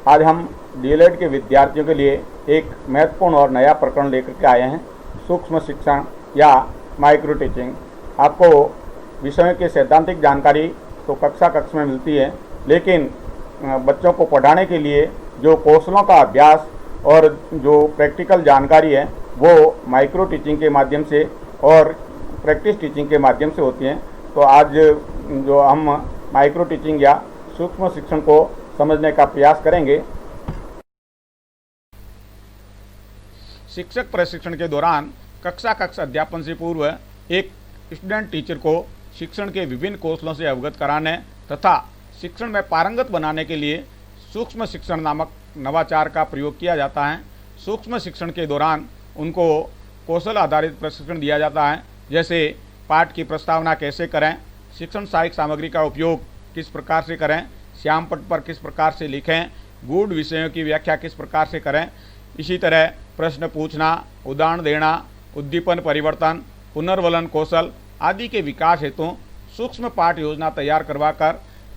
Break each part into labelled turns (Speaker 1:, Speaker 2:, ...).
Speaker 1: आज हम डीएलएड के विद्यार्थियों के लिए एक महत्वपूर्ण और नया प्रकरण लेकर के आए हैं, सूक्ष्म शिक्षण या माइक्रो टीचिंग। आपको विषयों की सैद्धांतिक जानकारी तो कक्षा में मिलती है, लेकिन बच्चों को पढ़ाने के लिए जो कौशलों का अभ्यास और जो प्रैक्टिकल जानकारी है वो माइक्रो टीचिंग के माध्यम से और प्रैक्टिस टीचिंग के माध्यम से होती हैं। तो आज जो हम माइक्रो टीचिंग या सूक्ष्म शिक्षण को समझने का प्रयास करेंगे। शिक्षक प्रशिक्षण के दौरान कक्षा अध्यापन से पूर्व एक स्टूडेंट टीचर को शिक्षण के विभिन्न कौशलों से अवगत कराने तथा शिक्षण में पारंगत बनाने के लिए सूक्ष्म शिक्षण नामक नवाचार का प्रयोग किया जाता है। सूक्ष्म शिक्षण के दौरान उनको कौशल आधारित प्रशिक्षण दिया जाता है, जैसे पाठ की प्रस्तावना कैसे करें, शिक्षण सहायक सामग्री का उपयोग किस प्रकार से करें, श्यामपट्ट पर किस प्रकार से लिखें, गूढ़ विषयों की व्याख्या किस प्रकार से करें। इसी तरह प्रश्न पूछना, उदाहरण देना, उद्दीपन परिवर्तन, पुनर्वलन कौशल आदि के विकास हेतु सूक्ष्म पाठ योजना तैयार करवाकर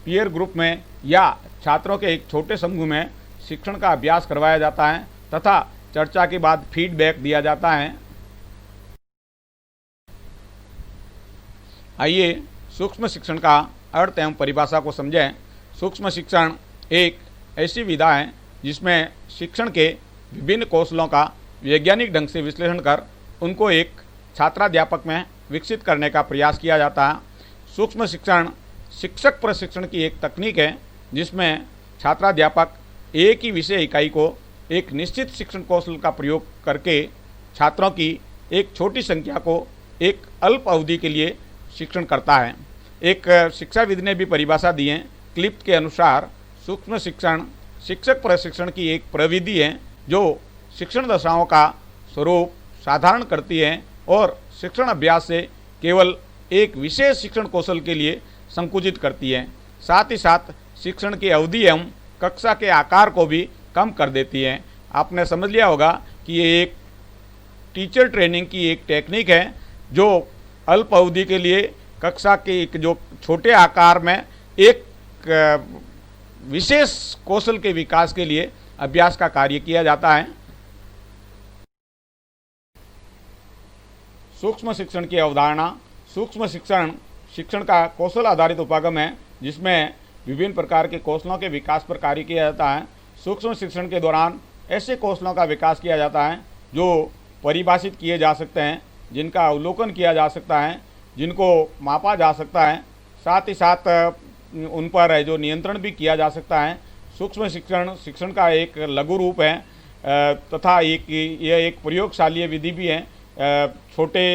Speaker 1: पीयर ग्रुप में या छात्रों के एक छोटे समूह में शिक्षण का अभ्यास करवाया जाता है तथा चर्चा के बाद फीडबैक दिया जाता है। आइए सूक्ष्म शिक्षण का अर्थ एवं परिभाषा को समझें। सूक्ष्म शिक्षण एक ऐसी विधा है जिसमें शिक्षण के विभिन्न कौशलों का वैज्ञानिक ढंग से विश्लेषण कर उनको एक छात्राध्यापक में विकसित करने का प्रयास किया जाता है। सूक्ष्म शिक्षण शिक्षक प्रशिक्षण की एक तकनीक है जिसमें छात्राध्यापक एक ही विषय इकाई को एक निश्चित शिक्षण कौशल का प्रयोग करके छात्रों की एक छोटी संख्या को एक अल्प अवधि के लिए शिक्षण करता है। एक शिक्षाविद ने भी परिभाषा दी है। क्लिप्ट के अनुसार सूक्ष्म शिक्षण शिक्षक प्रशिक्षण की एक प्रविधि है जो शिक्षण दशाओं का स्वरूप साधारण करती है और शिक्षण अभ्यास से केवल एक विशेष शिक्षण कौशल के लिए संकुचित करती है। साथ ही साथ शिक्षण की अवधि एवं कक्षा के आकार को भी कम कर देती है। आपने समझ लिया होगा कि ये एक टीचर ट्रेनिंग की एक टेक्निक है जो अल्प अवधि के लिए कक्षा के एक जो छोटे आकार में एक विशेष कौशल के विकास के लिए अभ्यास का कार्य किया जाता है। सूक्ष्म शिक्षण की अवधारणा। सूक्ष्म शिक्षण शिक्षण का कौशल आधारित उपागम है जिसमें विभिन्न प्रकार के कौशलों के विकास पर कार्य किया जाता है। सूक्ष्म शिक्षण के दौरान ऐसे कौशलों का विकास किया जाता है जो परिभाषित किए जा सकते हैं, जिनका अवलोकन किया जा सकता है, जिनको मापा जा सकता है, साथ ही साथ उन पर जो नियंत्रण भी किया जा सकता है। सूक्ष्म शिक्षण शिक्षण का एक लघु रूप है तथा यह एक प्रयोगशालीय विधि भी है। छोटे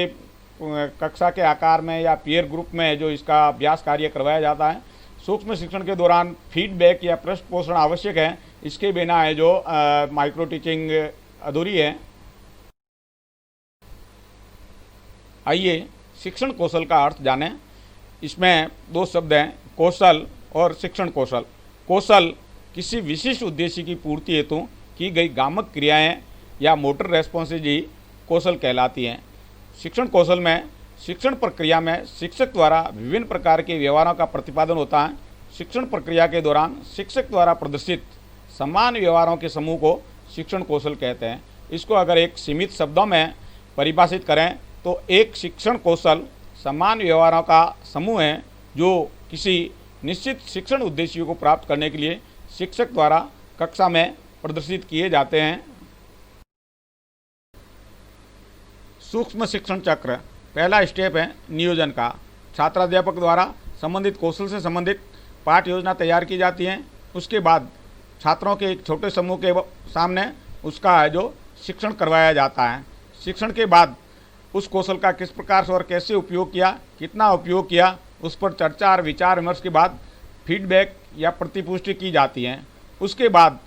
Speaker 1: कक्षा के आकार में या पीयर ग्रुप में जो इसका अभ्यास कार्य करवाया जाता है। सूक्ष्म शिक्षण के दौरान फीडबैक या पृष्ठ पोषण आवश्यक है, इसके बिना है जो माइक्रो टीचिंग अधूरी है। आइए शिक्षण कौशल का अर्थ जानें। इसमें दो शब्द हैं, कौशल और शिक्षण कौशल। कौशल किसी विशिष्ट उद्देश्य की पूर्ति हेतु की गई गामक क्रियाएं या मोटर रेस्पॉन्सेज ही कौशल कहलाती हैं। शिक्षण कौशल में शिक्षण प्रक्रिया में शिक्षक द्वारा विभिन्न प्रकार के व्यवहारों का प्रतिपादन होता है। शिक्षण प्रक्रिया के दौरान शिक्षक द्वारा प्रदर्शित समान व्यवहारों के समूह को शिक्षण कौशल कहते हैं। इसको अगर एक सीमित शब्दों में परिभाषित करें तो एक शिक्षण कौशल समान व्यवहारों का समूह है जो किसी निश्चित शिक्षण उद्देश्यों को प्राप्त करने के लिए शिक्षक द्वारा कक्षा में प्रदर्शित किए जाते हैं। सूक्ष्म शिक्षण चक्र पहला स्टेप है नियोजन का। छात्राध्यापक द्वारा संबंधित कौशल से संबंधित पाठ योजना तैयार की जाती है। उसके बाद छात्रों के एक छोटे समूह के सामने उसका है जो शिक्षण करवाया जाता है। शिक्षण के बाद उस कौशल का किस प्रकार से और कैसे उपयोग किया, कितना उपयोग किया, उस पर चर्चा और विचार विमर्श के बाद फीडबैक या प्रतिपुष्टि की जाती है। उसके बाद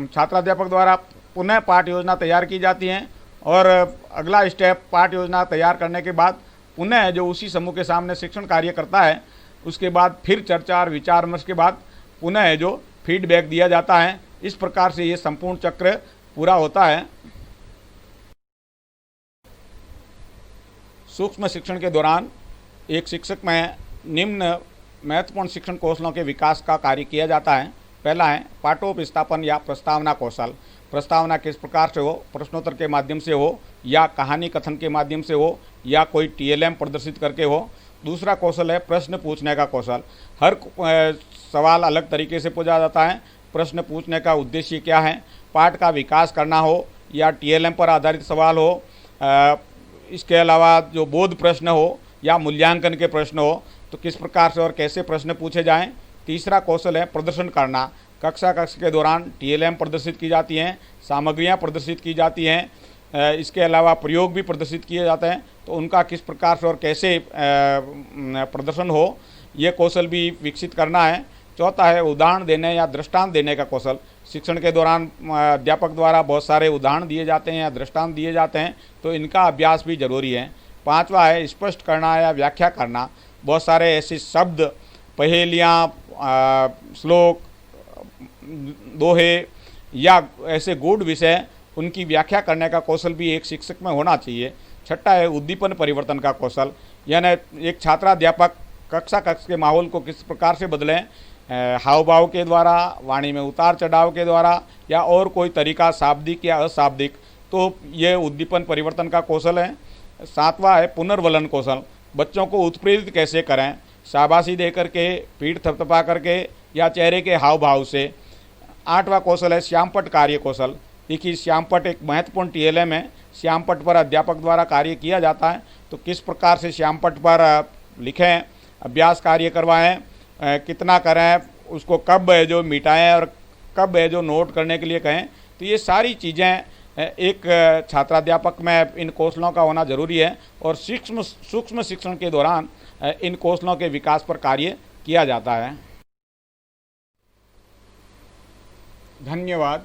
Speaker 1: छात्राध्यापक द्वारा पुनः पाठ योजना तैयार की जाती है और अगला स्टेप पाठ योजना तैयार करने के बाद पुनः जो उसी समूह के सामने शिक्षण कार्य करता है, उसके बाद फिर चर्चा और विचार विमर्श के बाद पुनः जो फीडबैक दिया जाता है। इस प्रकार से ये संपूर्ण चक्र पूरा होता है। सूक्ष्म शिक्षण के दौरान एक शिक्षक में निम्न महत्वपूर्ण शिक्षण कौशलों के विकास का कार्य किया जाता है। पहला है पाठोपस्थापन या प्रस्तावना कौशल। प्रस्तावना किस प्रकार से हो, प्रश्नोत्तर के माध्यम से हो या कहानी कथन के माध्यम से हो या कोई टीएलएम प्रदर्शित करके हो। दूसरा कौशल है प्रश्न पूछने का कौशल। हर सवाल अलग तरीके से पूछा जाता है। प्रश्न पूछने का उद्देश्य क्या है, पाठ का विकास करना हो या टीएलएम पर आधारित सवाल हो, इसके अलावा जो बोध प्रश्न हो या मूल्यांकन के प्रश्न हो, तो किस प्रकार से और कैसे प्रश्न पूछे जाएं। तीसरा कौशल है प्रदर्शन करना। कक्षा के दौरान टीएलएम प्रदर्शित की जाती हैं, सामग्रियां प्रदर्शित की जाती हैं, इसके अलावा प्रयोग भी प्रदर्शित किए जाते हैं, तो उनका किस प्रकार से और कैसे प्रदर्शन हो, ये कौशल भी विकसित करना है। चौथा है उदाहरण देने या दृष्टांत देने का कौशल। शिक्षण के दौरान अध्यापक द्वारा बहुत सारे उदाहरण दिए जाते हैं या दृष्टांत दिए जाते हैं, तो इनका अभ्यास भी जरूरी है। पांचवा है स्पष्ट करना या व्याख्या करना। बहुत सारे ऐसे शब्द, पहेलियाँ, श्लोक, दोहे या ऐसे गूढ़ विषय, उनकी व्याख्या करने का कौशल भी एक शिक्षक में होना चाहिए। छठा है उद्दीपन परिवर्तन का कौशल, यानी एक छात्राध्यापक कक्षा के माहौल को किस प्रकार से बदलें, हाव भाव के द्वारा, वाणी में उतार चढ़ाव के द्वारा या और कोई तरीका शाब्दिक या अशाब्दिक, तो ये उद्दीपन परिवर्तन का कौशल है। सातवां है पुनर्वलन कौशल। बच्चों को उत्प्रेरित कैसे करें, शाबाशी दे करके, पीठ थपथपा करके या चेहरे के हाव भाव से। आठवां कौशल है श्यामपट्ट कार्य कौशल। देखिए श्यामपट्ट एक महत्वपूर्ण टीएलएम है। श्यामपट्ट पर अध्यापक द्वारा कार्य किया जाता है, तो किस प्रकार से श्यामपट्ट पर लिखें, अभ्यास कार्य करवाएं, कितना करें, उसको कब है जो मिटाएं और कब है जो नोट करने के लिए कहें। तो ये सारी चीज़ें एक छात्राध्यापक में इन कौशलों का होना जरूरी है और सूक्ष्म शिक्षण के दौरान इन कौशलों के विकास पर कार्य किया जाता है। धन्यवाद।